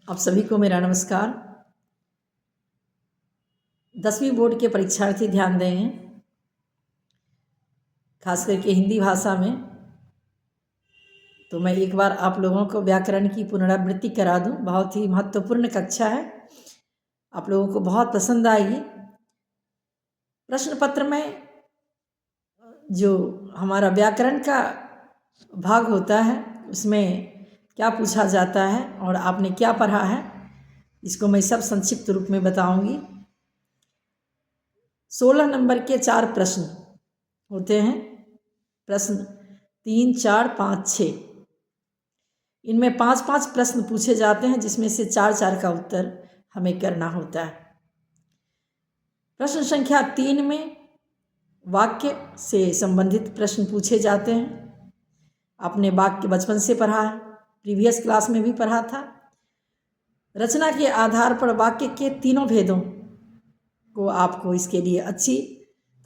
आप सभी को मेरा नमस्कार। 10वीं बोर्ड के परीक्षार्थी ध्यान देंगे, खास करके हिंदी भाषा में। तो मैं एक बार आप लोगों को व्याकरण की पुनरावृत्ति करा दूं। बहुत ही महत्वपूर्ण कक्षा है, आप लोगों को बहुत पसंद आएगी। प्रश्न पत्र में जो हमारा व्याकरण का भाग होता है उसमें क्या पूछा जाता है और आपने क्या पढ़ा है, इसको मैं सब संक्षिप्त रूप में बताऊंगी। 16 नंबर के 4 प्रश्न होते हैं। प्रश्न 3, 4, 5, 6, इनमें 5-5 प्रश्न पूछे जाते हैं, जिसमें से 4-4 का उत्तर हमें करना होता है। प्रश्न संख्या 3 में वाक्य से संबंधित प्रश्न पूछे जाते हैं। आपने वाक्य बचपन से पढ़ा है, प्रीवियस क्लास में भी पढ़ा था। रचना के आधार पर वाक्य के तीनों भेदों को आपको इसके लिए अच्छी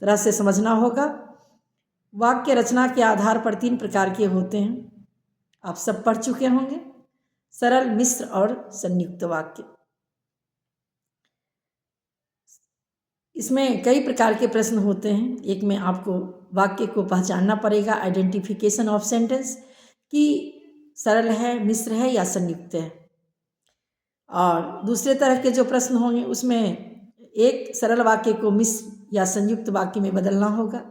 तरह से समझना होगा। वाक्य रचना के आधार पर 3 प्रकार के होते हैं, आप सब पढ़ चुके होंगे: सरल, मिश्र और संयुक्त वाक्य। इसमें कई प्रकार के प्रश्न होते हैं। एक में आपको वाक्य को पहचानना पड़ेगा, आइडेंटिफिकेशन ऑफ सेंटेंस, कि सरल है, मिश्र है या संयुक्त है। और दूसरे तरह के जो प्रश्न होंगे उसमें एक सरल वाक्य को मिश्र या संयुक्त वाक्य में बदलना होगा,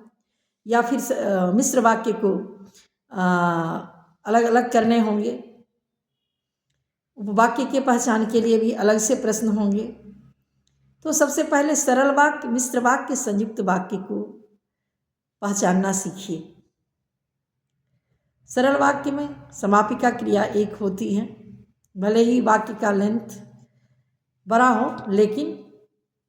या फिर मिश्र वाक्य को अलग अलग करने होंगे। उपवाक्य के पहचान के लिए भी अलग से प्रश्न होंगे। तो सबसे पहले सरल वाक्य, मिश्र वाक्य, संयुक्त वाक्य को पहचानना सीखिए। सरल वाक्य में समापिका क्रिया एक होती है, भले ही वाक्य का लेंथ बड़ा हो लेकिन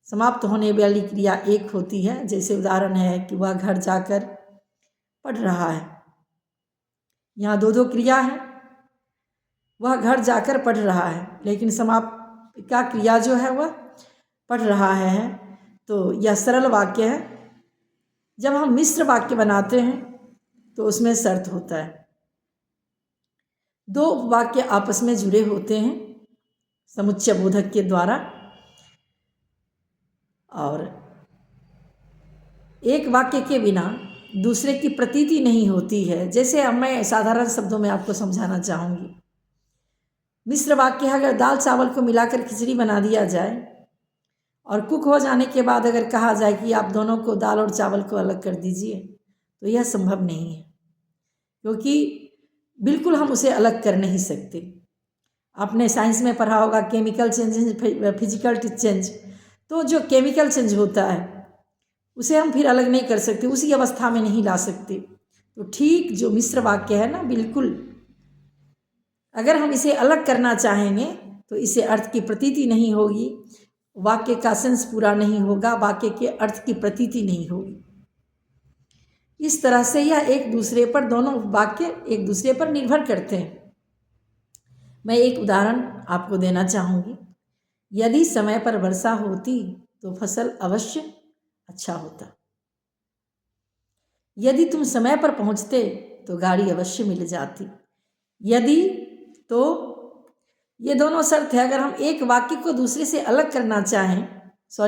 समाप्त होने वाली क्रिया एक होती है। जैसे उदाहरण है कि वह घर जाकर पढ़ रहा है, यहाँ 2 क्रिया है। वह घर जाकर पढ़ रहा है, लेकिन समापिका क्रिया जो है वह पढ़ रहा है, तो यह सरल वाक्य है। जब हम मिश्र वाक्य बनाते हैं तो उसमें शर्त होता है, 2 वाक्य आपस में जुड़े होते हैं समुच्चय बोधक के द्वारा, और एक वाक्य के बिना दूसरे की प्रतीति नहीं होती है। जैसे अब मैं साधारण शब्दों में आपको समझाना चाहूँगी। मिश्र वाक्य है, अगर दाल चावल को मिलाकर खिचड़ी बना दिया जाए और कुक हो जाने के बाद अगर कहा जाए कि आप दोनों को, दाल और चावल को अलग कर दीजिए, तो यह संभव नहीं है, क्योंकि बिल्कुल हम उसे अलग कर नहीं सकते। आपने साइंस में पढ़ा होगा केमिकल चेंज, फिजिकल चेंज। तो जो केमिकल चेंज होता है उसे हम फिर अलग नहीं कर सकते, उसी अवस्था में नहीं ला सकते। तो ठीक जो मिश्र वाक्य है ना, बिल्कुल अगर हम इसे अलग करना चाहेंगे तो इसे अर्थ की प्रतीति नहीं होगी, वाक्य का सेंस पूरा नहीं होगा, वाक्य के अर्थ की प्रतीति नहीं होगी। इस तरह से यह एक दूसरे पर, दोनों वाक्य एक दूसरे पर निर्भर करते हैं। मैं एक उदाहरण आपको देना चाहूँगी। यदि समय पर वर्षा होती तो फसल अवश्य अच्छा होता। यदि तुम समय पर पहुँचते तो गाड़ी अवश्य मिल जाती। यदि, तो ये दोनों शर्त है। अगर हम एक वाक्य को दूसरे से अलग करना चाहें,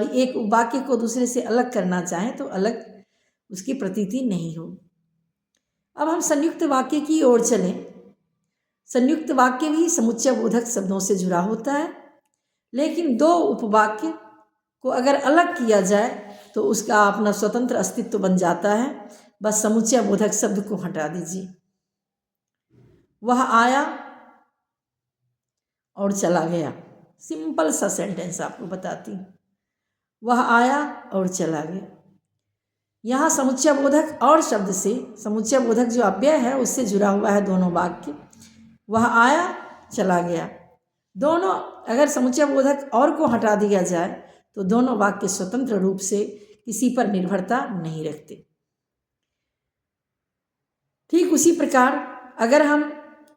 एक वाक्य को दूसरे से अलग करना चाहें तो अलग उसकी प्रतीति नहीं होगी। अब हम संयुक्त वाक्य की ओर चलें। संयुक्त वाक्य भी समुच्चय बोधक शब्दों से जुड़ा होता है, लेकिन 2 उपवाक्य को अगर अलग किया जाए तो उसका अपना स्वतंत्र अस्तित्व बन जाता है। बस समुच्चय बोधक शब्द को हटा दीजिए। वह आया और चला गया, सिंपल सा सेंटेंस आपको बताती हूँ। वह आया और चला गया, यहाँ समुच्चय बोधक और शब्द से, समुच्चय बोधक जो अव्यय है उससे जुड़ा हुआ है दोनों वाक्य। वह आया, चला गया, दोनों अगर समुच्चय बोधक और को हटा दिया जाए तो दोनों वाक्य स्वतंत्र रूप से किसी पर निर्भरता नहीं रखते। ठीक उसी प्रकार अगर हम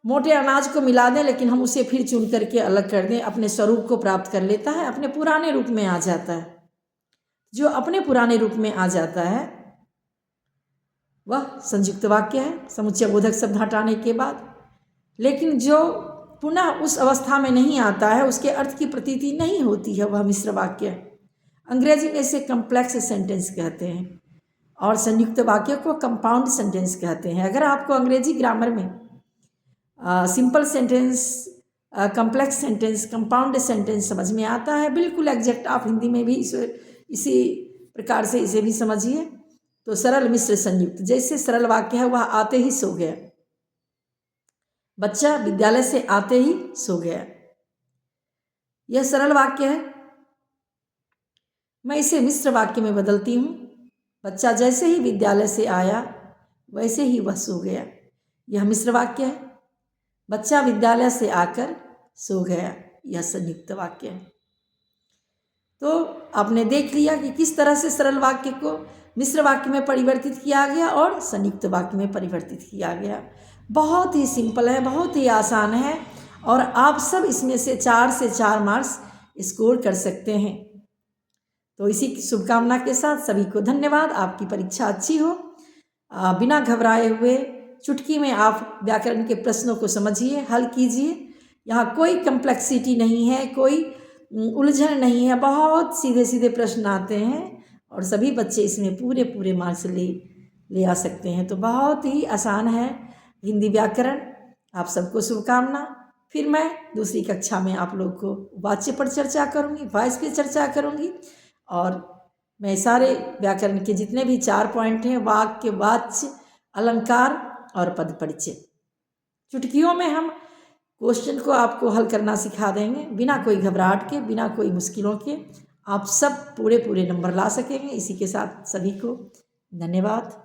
मोटे अनाज को मिला दें लेकिन हम उसे फिर चुन करके अलग कर दें, अपने स्वरूप को प्राप्त कर लेता है, अपने पुराने रूप में आ जाता है। जो अपने पुराने रूप में आ जाता है वह संयुक्त वाक्य है, समुच्चय बोधक शब्द हटाने के बाद। लेकिन जो पुनः उस अवस्था में नहीं आता है, उसके अर्थ की प्रतीति नहीं होती है वह मिश्र वाक्य। अंग्रेजी में इसे कम्प्लेक्स सेंटेंस कहते हैं और संयुक्त वाक्य को कंपाउंड सेंटेंस कहते हैं। अगर आपको अंग्रेजी ग्रामर में simple sentence, complex sentence, compound sentence समझ में आता है, बिल्कुल एग्जैक्ट, आप हिंदी में भी इसी प्रकार से इसे भी समझिए। तो सरल मिश्र संयुक्त, जैसे सरल वाक्य है वह आते ही सो गया, बच्चा विद्यालय से आते ही सो गया, यह सरल वाक्य है। मैं इसे मिश्र वाक्य में बदलती हूँ, बच्चा जैसे ही विद्यालय से आया वैसे ही वह सो गया, यह मिश्र वाक्य है। बच्चा विद्यालय से आकर सो गया, यह संयुक्त वाक्य है। तो आपने देख लिया कि किस तरह से सरल वाक्य को मिश्र वाक्य में परिवर्तित किया गया और संयुक्त वाक्य में परिवर्तित किया गया। बहुत ही सिंपल है, बहुत ही आसान है और आप सब इसमें से 4 से 4 मार्क्स स्कोर कर सकते हैं। तो इसी की शुभकामना के साथ सभी को धन्यवाद। आपकी परीक्षा अच्छी हो। बिना घबराए हुए चुटकी में आप व्याकरण के प्रश्नों को समझिए, हल कीजिए। यहाँ कोई कम्प्लेक्सिटी नहीं है, कोई उलझन नहीं है, बहुत सीधे सीधे प्रश्न आते हैं और सभी बच्चे इसमें पूरे पूरे मार्क्स ले आ सकते हैं। तो बहुत ही आसान है हिंदी व्याकरण। आप सबको शुभकामना। फिर मैं दूसरी कक्षा में आप लोग को वाच्य पर चर्चा करूँगी, वॉइस पे चर्चा करूँगी और मैं सारे व्याकरण के जितने भी 4 पॉइंट हैं, वाक्य, वाच्य, अलंकार और पद परिचय, चुटकियों में हम क्वेश्चन को आपको हल करना सिखा देंगे, बिना कोई घबराहट के, बिना कोई मुश्किलों के। आप सब पूरे पूरे नंबर ला सकेंगे। इसी के साथ सभी को धन्यवाद।